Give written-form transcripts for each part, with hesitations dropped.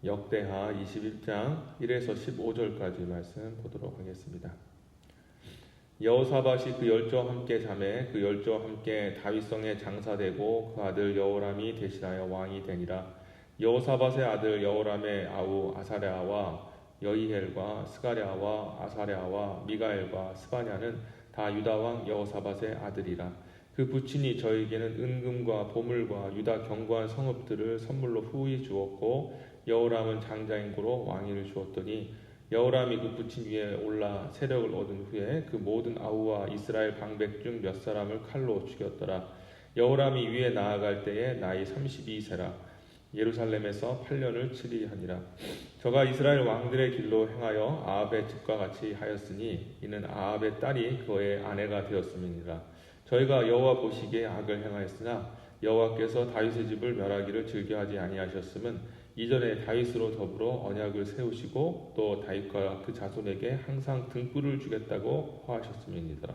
역대하 21장 1에서 15절까지 말씀 보도록 하겠습니다. 여호사밧이 그 열조와 함께 자매 그 열조와 함께 다윗성에 장사되고 그 아들 여호람이 대신하여 왕이 되니라. 여호사밧의 아들 여호람의 아우 아사랴와 여이헬과 스가랴와 아사랴와 미가엘과 스바냐는 다 유다왕 여호사밧의 아들이라. 그 부친이 저에게는 은금과 보물과 유다 견고한 성읍들을 선물로 후히 주었고 여호람은 장자인 고로 왕위를 주었더니 여호람이 그 부친 위에 올라 세력을 얻은 후에 그 모든 아우와 이스라엘 방백 중 몇 사람을 칼로 죽였더라. 여호람이 위에 나아갈 때에 나이 32세라. 예루살렘에서 8년을 치리하니라. 저가 이스라엘 왕들의 길로 행하여 아합의 집과 같이 하였으니 이는 아합의 딸이 그의 아내가 되었음이니라. 저희가 여호와 보시기에 악을 행하였으나 여호와께서 다윗의 집을 멸하기를 즐겨하지 아니하셨음은 이전에 다윗으로 더불어 언약을 세우시고 또 다윗과 그 자손에게 항상 등불을 주겠다고 화하셨음이니라.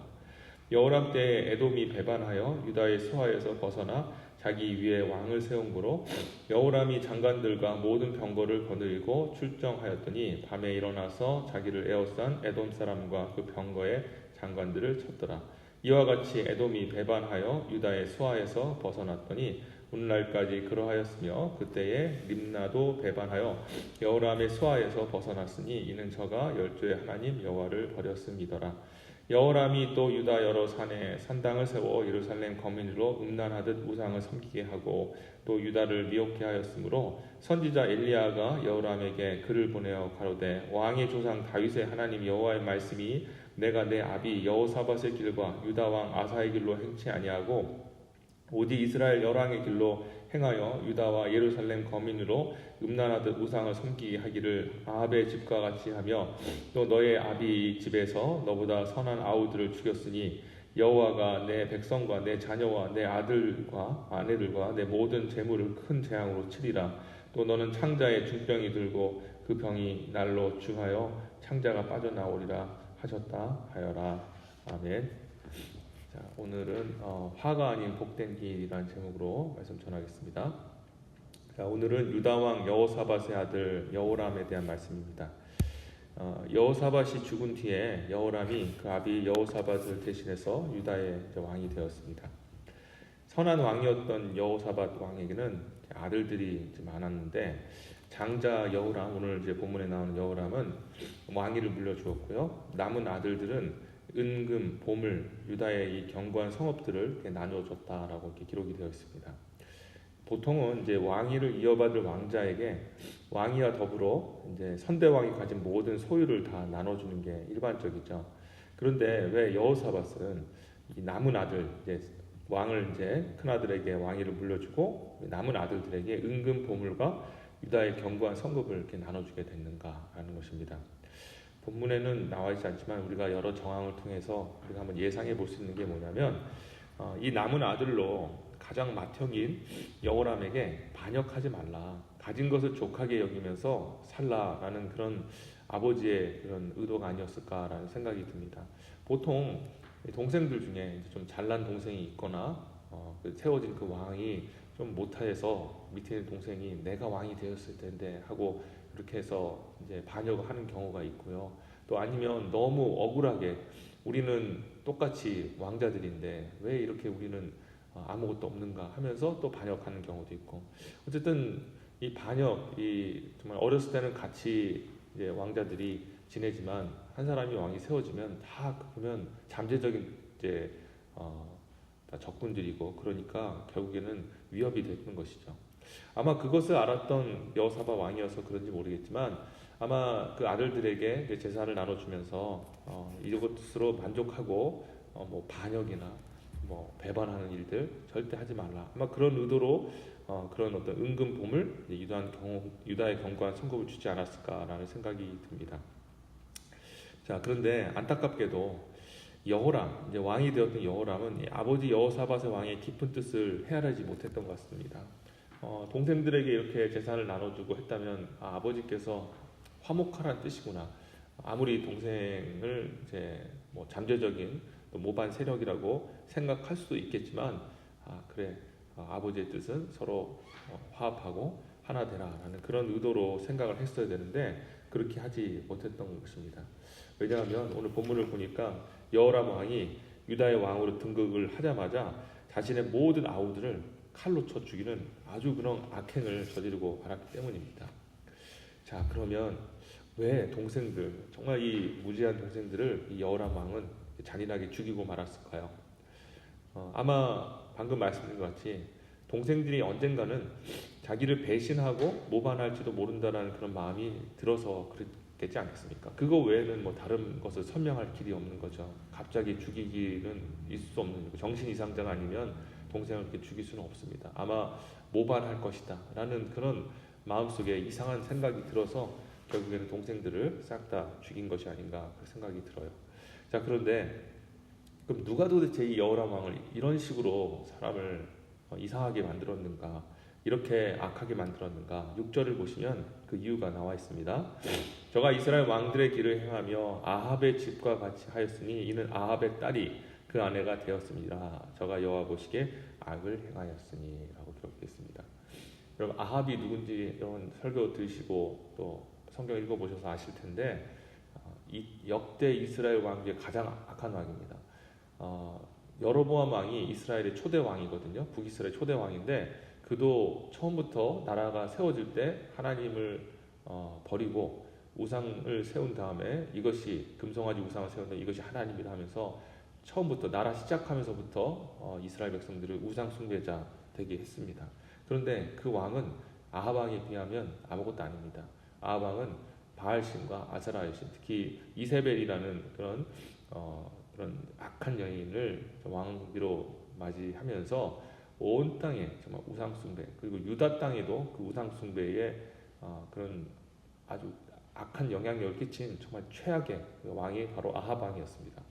여호람 때에 에돔이 배반하여 유다의 수하에서 벗어나 자기 위에 왕을 세운 고로 여호람이 장관들과 모든 병거를 거느리고 출정하였더니 밤에 일어나서 자기를 에워싼 에돔 사람과 그 병거의 장관들을 쳤더라. 이와 같이 에돔이 배반하여 유다의 수하에서 벗어났더니 오늘날까지 그러하였으며 그때에 림나도 배반하여 여호람의 수하에서 벗어났으니 이는 저가 열조의 하나님 여호와를 버렸음이더라. 여호람이 또 유다 여러 산에 산당을 세워 예루살렘 거민으로 음란하듯 우상을 섬기게 하고 또 유다를 미혹해 하였으므로 선지자 엘리야가 여호람에게 글을 보내어 가로되 왕의 조상 다윗의 하나님 여호와의 말씀이 내가 내 아비 여호사밧의 길과 유다 왕 아사의 길로 행치 아니하고 오직 이스라엘 열왕의 길로 행하여 유다와 예루살렘 거민으로 음란하듯 우상을 섬기게 하기를 아합의 집과 같이 하며 또 너의 아비 집에서 너보다 선한 아우들을 죽였으니 여호와가 내 백성과 내 자녀와 내 아들과 아내들과 내 모든 재물을 큰 재앙으로 치리라. 또 너는 창자의 중병이 들고 그 병이 날로 중하여 창자가 빠져나오리라 하셨다 하여라. 아멘. 자, 오늘은 화가 아닌 복된 길이라는 제목으로 말씀 전하겠습니다. 자, 오늘은 유다왕 여호사밧의 아들 여호람에 대한 말씀입니다. 여호사밧이 죽은 뒤에 여호람이 그 아비 여호사밧을 대신해서 유다의 왕이 되었습니다. 선한 왕이었던 여호사밧 왕에게는 아들들이 많았는데 장자 여호람, 오늘 이제 본문에 나오는 여호람은 왕위를 물려주었고요. 남은 아들들은 은금, 보물, 유다의 이 견고한 성읍들을 나누어줬다라고 이렇게 기록이 되어 있습니다. 보통은 이제 왕위를 이어받을 왕자에게 왕위와 더불어 이제 선대왕이 가진 모든 소유를 다 나눠주는 게 일반적이죠. 그런데 왜 여호사밧은 이 남은 아들, 이제 왕을 이제 큰 아들에게 왕위를 물려주고 남은 아들들에게 은금, 보물과 유다의 견고한 성읍을 이렇게 나눠주게 됐는가라는 것입니다. 본문에는 나와 있지 않지만 우리가 여러 정황을 통해서 우리가 한번 예상해 볼 수 있는 게 뭐냐면 이 남은 아들로 가장 맏형인 여호람에게 반역하지 말라, 가진 것을 족하게 여기면서 살라라는 그런 아버지의 그런 의도가 아니었을까라는 생각이 듭니다. 보통 동생들 중에 좀 잘난 동생이 있거나 세워진 그 왕이 좀 못해서 밑에 있는 동생이 내가 왕이 되었을 텐데 하고 이렇게 해서 이제 반역을 하는 경우가 있고요. 또 아니면 너무 억울하게 우리는 똑같이 왕자들인데 왜 이렇게 우리는 아무것도 없는가 하면서 또 반역하는 경우도 있고. 어쨌든 이 반역이 정말 어렸을 때는 같이 이제 왕자들이 지내지만 한 사람이 왕이 세워지면 다 보면 잠재적인 이제 다 적군들이고 그러니까 결국에는 위협이 되는 것이죠. 아마 그것을 알았던 여호사밧 왕이어서 그런지 모르겠지만 아마 그 아들들에게 재산을 나눠주면서 이것으로 만족하고 뭐 반역이나 뭐 배반하는 일들 절대 하지 말라. 아마 그런 의도로 그런 어떤 은금 보물, 유다의 견고한 성읍을 주지 않았을까라는 생각이 듭니다. 자, 그런데 안타깝게도 여호람, 이제 왕이 되었던 여호람은 아버지 여호사밧의 왕의 깊은 뜻을 헤아리지 못했던 것 같습니다. 동생들에게 이렇게 재산을 나눠주고 했다면 아버지께서 화목하라는 뜻이구나. 아무리 동생을 이제 뭐 잠재적인 또 모반 세력이라고 생각할 수도 있겠지만 그래, 아버지의 뜻은 서로 화합하고 하나 되라라는 그런 의도로 생각을 했어야 되는데 그렇게 하지 못했던 것입니다. 왜냐하면 오늘 본문을 보니까 여호람 왕이 유다의 왕으로 등극을 하자마자 자신의 모든 아우들을 칼로 쳐 죽이는 아주 그런 악행을 저지르고 말았기 때문입니다. 자, 그러면 왜 동생들, 정말 이 무지한 동생들을 이 여호람 왕은 잔인하게 죽이고 말았을까요? 아마 방금 말씀드린 것 같이 동생들이 언젠가는 자기를 배신하고 모반할지도 모른다라는 그런 마음이 들어서 그랬겠지 않겠습니까? 그거 외에는 뭐 다른 것을 설명할 길이 없는 거죠. 갑자기 죽이기는 있을 수 없는 거고, 정신 이상자가 아니면 동생을 이렇게 죽일 수는 없습니다. 아마 모반할 것이다 라는 그런 마음속에 이상한 생각이 들어서 결국에는 동생들을 싹 다 죽인 것이 아닌가 그 생각이 들어요. 자, 그런데 그럼 누가 도대체 이 여호람 왕을 이런 식으로 사람을 이상하게 만들었는가, 이렇게 악하게 만들었는가? 6절을 보시면 그 이유가 나와 있습니다. 저가 이스라엘 왕들의 길을 행하며 아합의 집과 같이 하였으니 이는 아합의 딸이 그 아내가 되었습니다. 저가 여호와 보시기에 악을 행하였으니 라고 기록되어 있습니다. 여러분, 아합이 누군지 이런 설교 들으시고 또 성경 읽어보셔서 아실 텐데 이 역대 이스라엘 왕 중에 가장 악한 왕입니다. 여로보암 왕이 이스라엘의 초대 왕이거든요. 북이스라엘 초대 왕인데 그도 처음부터 나라가 세워질 때 하나님을 버리고 우상을 세운 다음에 이것이 금송아지 우상을 세운 다음에 이것이 하나님이라 하면서 처음부터 나라 시작하면서부터 이스라엘 백성들을 우상 숭배자 되게 했습니다. 그런데 그 왕은 아합 왕에 비하면 아무것도 아닙니다. 아합 왕은 바알신과 아세라의 신, 특히 이세벨이라는 그런 악한 여인을 왕비로 맞이하면서 온 땅에 정말 우상 숭배, 그리고 유다 땅에도 그 우상 숭배에 그런 아주 악한 영향력을 끼친 정말 최악의 왕이 바로 아합 왕이었습니다.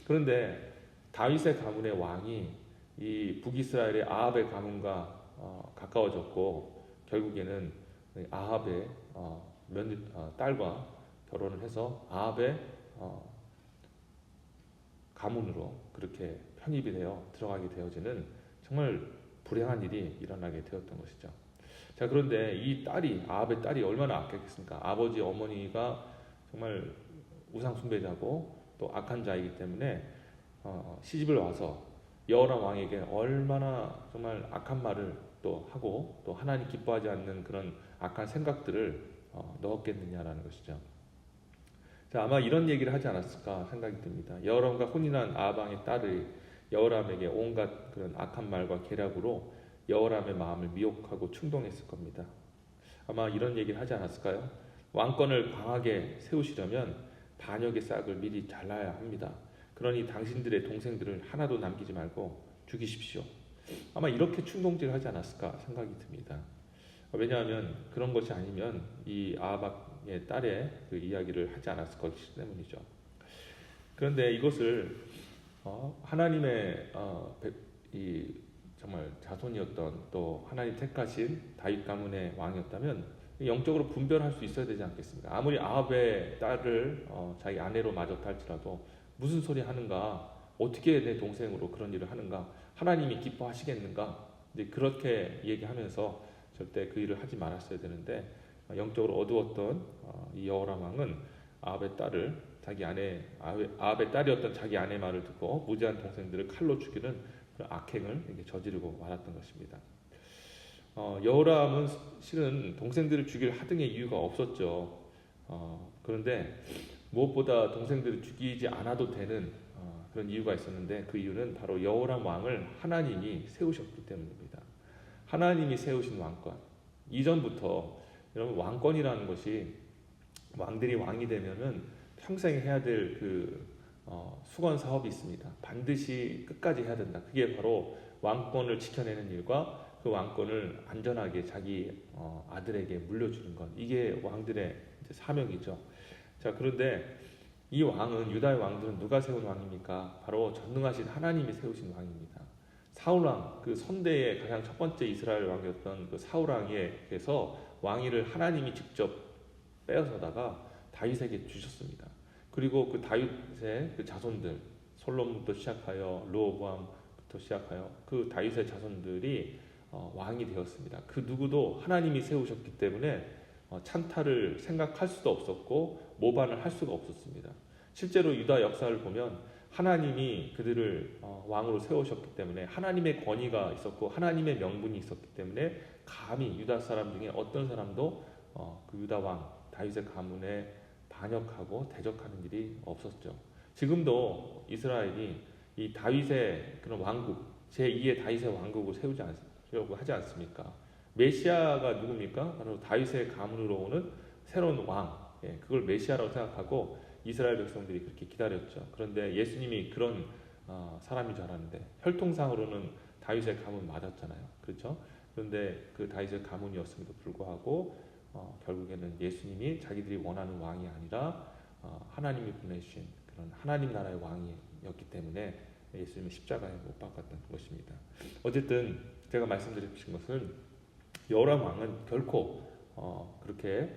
그런데 다윗의 가문의 왕이 이 북이스라엘의 아합의 가문과 가까워졌고 결국에는 아합의 딸과 결혼을 해서 아합의 가문으로 그렇게 편입이 되어 들어가게 되어지는 정말 불행한 일이 일어나게 되었던 것이죠. 자, 그런데 이 딸이, 아합의 딸이 얼마나 악했겠습니까? 아버지, 어머니가 정말 우상 숭배자고 또 악한 자이기 때문에 시집을 와서 여호람 왕에게 얼마나 정말 악한 말을 또 하고 또 하나님 기뻐하지 않는 그런 악한 생각들을 넣었겠느냐라는 것이죠. 자, 아마 이런 얘기를 하지 않았을까 생각이 듭니다. 여호람과 혼인한 아합 왕의 딸이 여호람에게 온갖 그런 악한 말과 계략으로 여호람의 마음을 미혹하고 충동했을 겁니다. 아마 이런 얘기를 하지 않았을까요? 왕권을 강하게 세우시려면 반역의 싹을 미리 잘라야 합니다. 그러니 당신들의 동생들을 하나도 남기지 말고 죽이십시오. 아마 이렇게 충동질을 하지 않았을까 생각이 듭니다. 왜냐하면 그런 것이 아니면 이 아합의 딸의 그 이야기를 하지 않았을 것이기 때문이죠. 그런데 이것을 하나님의 이 정말 자손이었던 또 하나님 택하신 다윗 가문의 왕이었다면 영적으로 분별할 수 있어야 되지 않겠습니까? 아무리 아합의 딸을 자기 아내로 맞았다 할지라도 무슨 소리 하는가? 어떻게 내 동생으로 그런 일을 하는가? 하나님이 기뻐하시겠는가? 이제 그렇게 얘기하면서 절대 그 일을 하지 말았어야 되는데 영적으로 어두웠던 이 여호람 왕은 아합의 딸을 아합의 딸이었던 자기 아내 말을 듣고 무지한 동생들을 칼로 죽이는 그런 악행을 이렇게 저지르고 말았던 것입니다. 여호람은 실은 동생들을 죽일 하등의 이유가 없었죠. 그런데 무엇보다 동생들을 죽이지 않아도 되는 그런 이유가 있었는데 그 이유는 바로 여호람 왕을 하나님이 세우셨기 때문입니다. 하나님이 세우신 왕권. 이전부터 여러분 왕권이라는 것이 왕들이 왕이 되면은 평생 해야 될 그 수건 사업이 있습니다. 반드시 끝까지 해야 된다. 그게 바로 왕권을 지켜내는 일과 그 왕권을 안전하게 자기 아들에게 물려주는 것. 이게 왕들의 이제 사명이죠. 자, 그런데 이 왕은 유다의 왕들은 누가 세운 왕입니까? 바로 전능하신 하나님이 세우신 왕입니다. 사울 왕, 그 선대의 가장 첫 번째 이스라엘 왕이었던 그 사울 왕에게서 왕위를 하나님이 직접 빼앗아다가 다윗에게 주셨습니다. 그리고 그 다윗의 그 자손들, 솔로몬부터 시작하여 르호보암부터 시작하여 그 다윗의 자손들이 왕이 되었습니다. 그 누구도 하나님이 세우셨기 때문에 찬탈을 생각할 수도 없었고 모반을 할 수가 없었습니다. 실제로 유다 역사를 보면 하나님이 그들을 왕으로 세우셨기 때문에 하나님의 권위가 있었고 하나님의 명분이 있었기 때문에 감히 유다 사람 중에 어떤 사람도 그 유다 왕 다윗의 가문에 반역하고 대적하는 일이 없었죠. 지금도 이스라엘이 이 다윗의 그런 왕국 제2의 다윗의 왕국을 세우려고 하지 않습니까? 메시아가 누굽니까? 바로 다윗의 가문으로 오는 새로운 왕, 그걸 메시아라고 생각하고 이스라엘 백성들이 그렇게 기다렸죠. 그런데 예수님이 그런 사람인 줄 알았는데 혈통상으로는 다윗의 가문 맞았잖아요. 그렇죠? 그런데 그 다윗의 가문이었음에도 불구하고 결국에는 예수님이 자기들이 원하는 왕이 아니라 하나님이 보내주신 그런 하나님 나라의 왕이었기 때문에 예수님은 십자가에 못 박았던 것입니다. 어쨌든 제가 말씀드리신 것은 여호람 왕은 결코 그렇게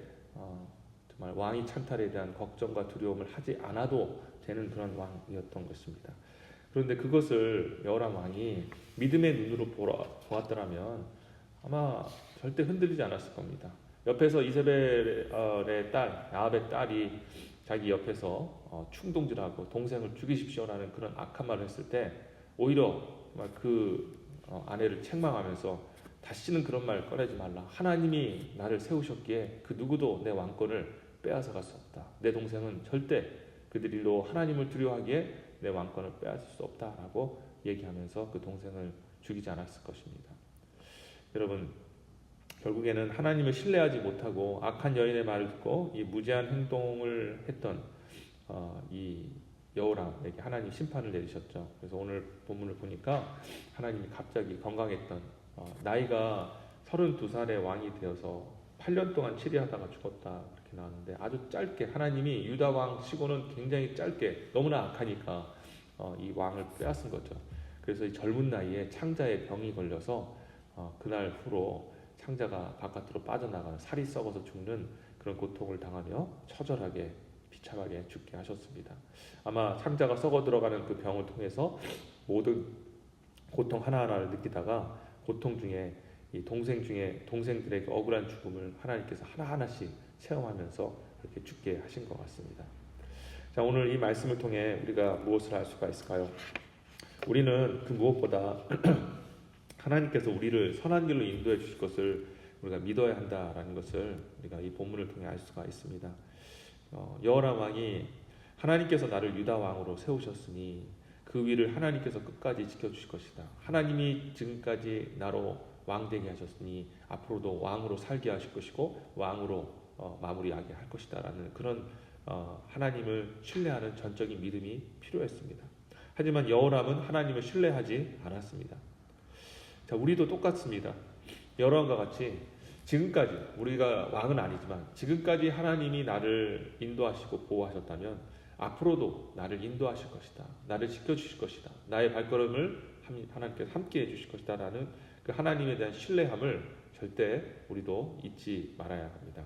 정말 왕위 찬탈에 대한 걱정과 두려움을 하지 않아도 되는 그런 왕이었던 것입니다. 그런데 그것을 여호람 왕이 믿음의 눈으로 보았더라면 아마 절대 흔들리지 않았을 겁니다. 옆에서 이세벨의 딸, 야합의 딸이 자기 옆에서 충동질하고 동생을 죽이십시오라는 그런 악한 말을 했을 때 오히려 그 아내를 책망하면서 다시는 그런 말 꺼내지 말라. 하나님이 나를 세우셨기에 그 누구도 내 왕권을 빼앗아갈 수 없다. 내 동생은 절대 그들로 하나님을 두려워하기에 내 왕권을 빼앗을 수 없다라고 얘기하면서 그 동생을 죽이지 않았을 것입니다. 여러분, 결국에는 하나님을 신뢰하지 못하고 악한 여인의 말을 듣고 이 무지한 행동을 했던 이 여호람에게 하나님 심판을 내리셨죠. 그래서 오늘 본문을 보니까 하나님이 갑자기 건강했던 나이가 32살의 왕이 되어서 8년 동안 치리하다가 죽었다 그렇게 나왔는데 아주 짧게 하나님이 유다 왕 치고는 굉장히 짧게 너무나 악하니까 이 왕을 빼앗은 거죠. 그래서 이 젊은 나이에 창자에 병이 걸려서 그날 후로 창자가 바깥으로 빠져나가는 살이 썩어서 죽는 그런 고통을 당하며 처절하게 비참하게 죽게 하셨습니다. 아마 창자가 썩어 들어가는 그 병을 통해서 모든 고통 하나하나를 느끼다가 고통 중에 이 동생들에게 억울한 죽음을 하나님께서 하나하나씩 체험하면서 그렇게 죽게 하신 것 같습니다. 자, 오늘 이 말씀을 통해 우리가 무엇을 할 수가 있을까요? 우리는 그 무엇보다 하나님께서 우리를 선한 길로 인도해 주실 것을 우리가 믿어야 한다라는 것을 우리가 이 본문을 통해 알 수가 있습니다. 여호람 왕이 하나님께서 나를 유다 왕으로 세우셨으니 그 위를 하나님께서 끝까지 지켜주실 것이다. 하나님이 지금까지 나로 왕 되게 하셨으니 앞으로도 왕으로 살게 하실 것이고 왕으로 마무리하게 할 것이다 라는 그런 하나님을 신뢰하는 전적인 믿음이 필요했습니다. 하지만 여호람은 하나님을 신뢰하지 않았습니다. 자, 우리도 똑같습니다. 여호람과 같이 지금까지 우리가 왕은 아니지만 지금까지 하나님이 나를 인도하시고 보호하셨다면 앞으로도 나를 인도하실 것이다. 나를 지켜주실 것이다. 나의 발걸음을 하나님께서 함께 해주실 것이다 라는 그 하나님에 대한 신뢰함을 절대 우리도 잊지 말아야 합니다.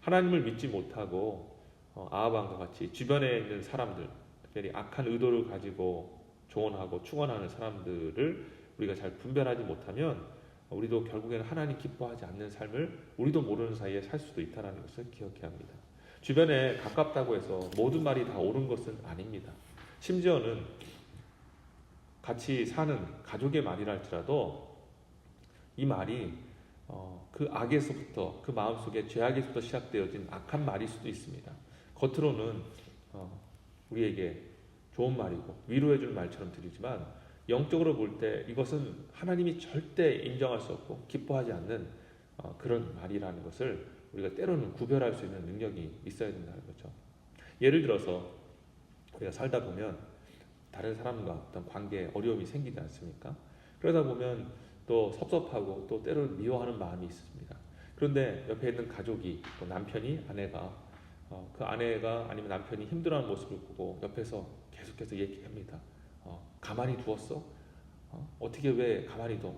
하나님을 믿지 못하고 아합왕과 같이 주변에 있는 사람들, 특별히 악한 의도를 가지고 조언하고 축원하는 사람들을 우리가 잘 분별하지 못하면 우리도 결국에는 하나님 기뻐하지 않는 삶을 우리도 모르는 사이에 살 수도 있다는 것을 기억해야 합니다. 주변에 가깝다고 해서 모든 말이 다 옳은 것은 아닙니다. 심지어는 같이 사는 가족의 말이라 할지라도 이 말이 그 악에서부터 그 마음속에 죄악에서부터 시작되어진 악한 말일 수도 있습니다. 겉으로는 우리에게 좋은 말이고 위로해주는 말처럼 들리지만 영적으로 볼 때 이것은 하나님이 절대 인정할 수 없고 기뻐하지 않는 그런 말이라는 것을 우리가 때로는 구별할 수 있는 능력이 있어야 된다는 거죠. 예를 들어서 우리가 살다 보면 다른 사람과 어떤 관계에 어려움이 생기지 않습니까? 그러다 보면 또 섭섭하고 또 때로는 미워하는 마음이 있습니다. 그런데 옆에 있는 가족이 또 남편이 아내가 그 아내가 아니면 남편이 힘들어하는 모습을 보고 옆에서 계속해서 얘기합니다. 가만히 두었어? 어떻게 왜 가만히 둬?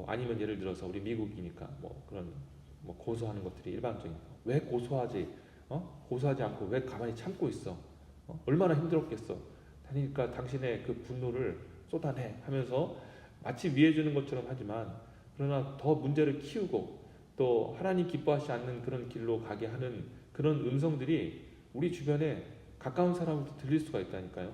아니면 예를 들어서 우리 미국이니까 그런 고소하는 것들이 일반적인 왜 고소하지? 고소하지 않고 왜 가만히 참고 있어? 얼마나 힘들었겠어? 그러니까 당신의 그 분노를 쏟아내 하면서 마치 위해 주는 것처럼 하지만 그러나 더 문제를 키우고 또 하나님 기뻐하지 않는 그런 길로 가게 하는 그런 음성들이 우리 주변에 가까운 사람한테 들릴 수가 있다니까요.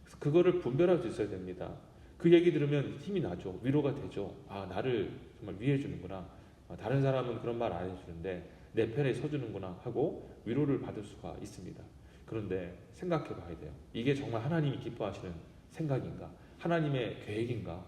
그래서 그거를 분별할 수 있어야 됩니다. 그 얘기 들으면 힘이 나죠. 위로가 되죠. 아, 나를 정말 위해 주는구나. 아, 다른 사람은 그런 말 안 해주는데 내 편에 서주는구나 하고 위로를 받을 수가 있습니다. 그런데 생각해 봐야 돼요. 이게 정말 하나님이 기뻐하시는 생각인가? 하나님의 계획인가?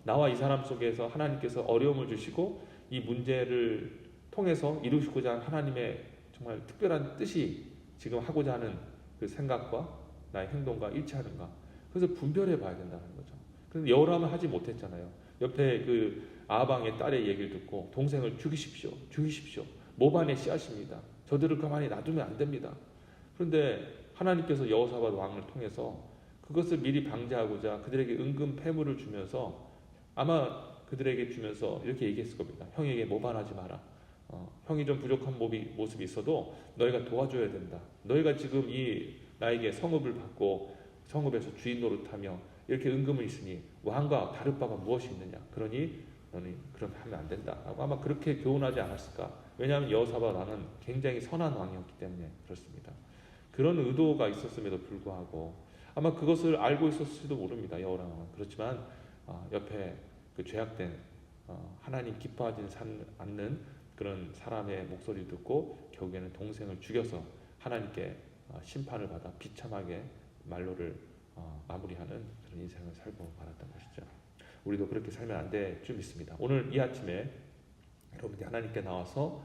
나와 이 사람 속에서 하나님께서 어려움을 주시고 이 문제를 통해서 이루시고자 하는 하나님의 정말 특별한 뜻이 지금 하고자 하는 그 생각과 나의 행동과 일치하는가? 그래서 분별해 봐야 된다는 거죠. 그런데 여호람은 하지 못했잖아요. 옆에 그 아방의 딸의 얘기를 듣고 동생을 죽이십시오. 죽이십시오. 모반의 씨앗입니다. 저들을 가만히 놔두면 안 됩니다. 그런데 하나님께서 여호사밧 왕을 통해서 그것을 미리 방지하고자 그들에게 은근 패물을 주면서 아마 그들에게 주면서 이렇게 얘기했을 겁니다. 형에게 모반하지 마라. 형이 좀 부족한 모습이 있어도 너희가 도와줘야 된다. 너희가 지금 이 나에게 성읍을 받고 성읍에서 주인 노릇하며 이렇게 은금을 있으니 왕과 다를 바가 무엇이 있느냐. 그러니 너는 그렇게 하면 안 된다. 라고 아마 그렇게 교훈하지 않았을까. 왜냐하면 여호사밧 왕은 굉장히 선한 왕이었기 때문에 그렇습니다. 그런 의도가 있었음에도 불구하고 아마 그것을 알고 있었을지도 모릅니다. 여호람 왕은. 그렇지만 옆에 그 죄악된 하나님 기뻐하지 않는 그런 사람의 목소리를 듣고 결국에는 동생을 죽여서 하나님께 심판을 받아 비참하게 말로를 마무리하는 그런 인생을 살고 말았던 것이죠. 우리도 그렇게 살면 안 될 줄 믿습니다. 오늘 이 아침에 여러분들이 하나님께 나와서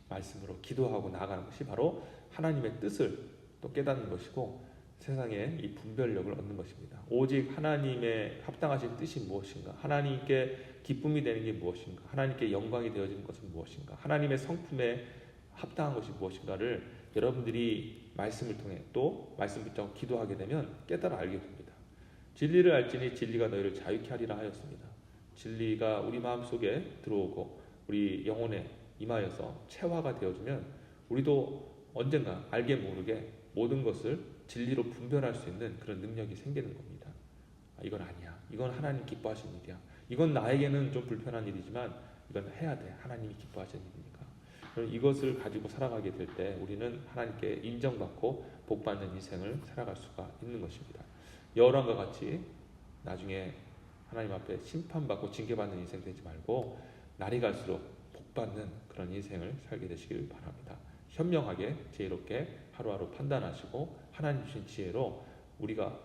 말씀으로 기도하고 나아가는 것이 바로 하나님의 뜻을 또 깨닫는 것이고 세상에 이 분별력을 얻는 것입니다. 오직 하나님의 합당하신 뜻이 무엇인가? 하나님께 기쁨이 되는 게 무엇인가? 하나님께 영광이 되어지는 것은 무엇인가? 하나님의 성품에 합당한 것이 무엇인가를 여러분들이 말씀을 통해 또 말씀 붙잡고 기도하게 되면 깨달아 알게 됩니다. 진리를 알지니 진리가 너희를 자유케 하리라 하였습니다. 진리가 우리 마음속에 들어오고 우리 영혼에 임하여서 체화가 되어지면 우리도 언젠가 알게 모르게 모든 것을 진리로 분별할 수 있는 그런 능력이 생기는 겁니다. 이건 아니야. 이건 하나님 기뻐하시는 일이야. 이건 나에게는 좀 불편한 일이지만 이건 해야 돼. 하나님이 기뻐하시는 일이니까. 이것을 가지고 살아가게 될 때 우리는 하나님께 인정받고 복받는 인생을 살아갈 수가 있는 것입니다. 여호람과 같이 나중에 하나님 앞에 심판받고 징계받는 인생 되지 말고 날이 갈수록 복받는 그런 인생을 살게 되시길 바랍니다. 현명하게 지혜롭게 하루하루 판단하시고 하나님 주신 지혜로 우리가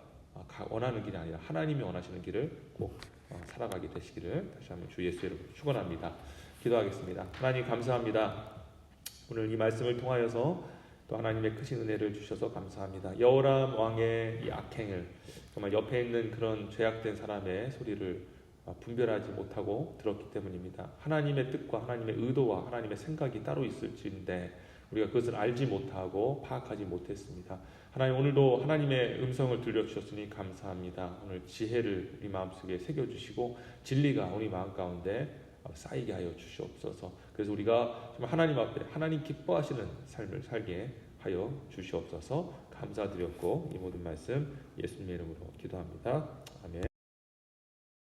원하는 길이 아니라 하나님이 원하시는 길을 꼭 살아가게 되시기를 다시 한번 주 예수 이름으로 축원합니다. 기도하겠습니다. 하나님 감사합니다. 오늘 이 말씀을 통하여서 또 하나님의 크신 은혜를 주셔서 감사합니다. 여호람 왕의 이 악행을 정말 옆에 있는 그런 죄악된 사람의 소리를 분별하지 못하고 들었기 때문입니다. 하나님의 뜻과 하나님의 의도와 하나님의 생각이 따로 있을지인데 우리가 그것을 알지 못하고 파악하지 못했습니다. 하나님 오늘도 하나님의 음성을 들려주셨으니 감사합니다. 오늘 지혜를 우리 마음속에 새겨주시고 진리가 우리 마음 가운데 쌓이게 하여 주시옵소서. 그래서 우리가 정말 하나님 앞에 하나님 기뻐하시는 삶을 살게 하여 주시옵소서. 감사드렸고 이 모든 말씀 예수님의 이름으로 기도합니다. 아멘.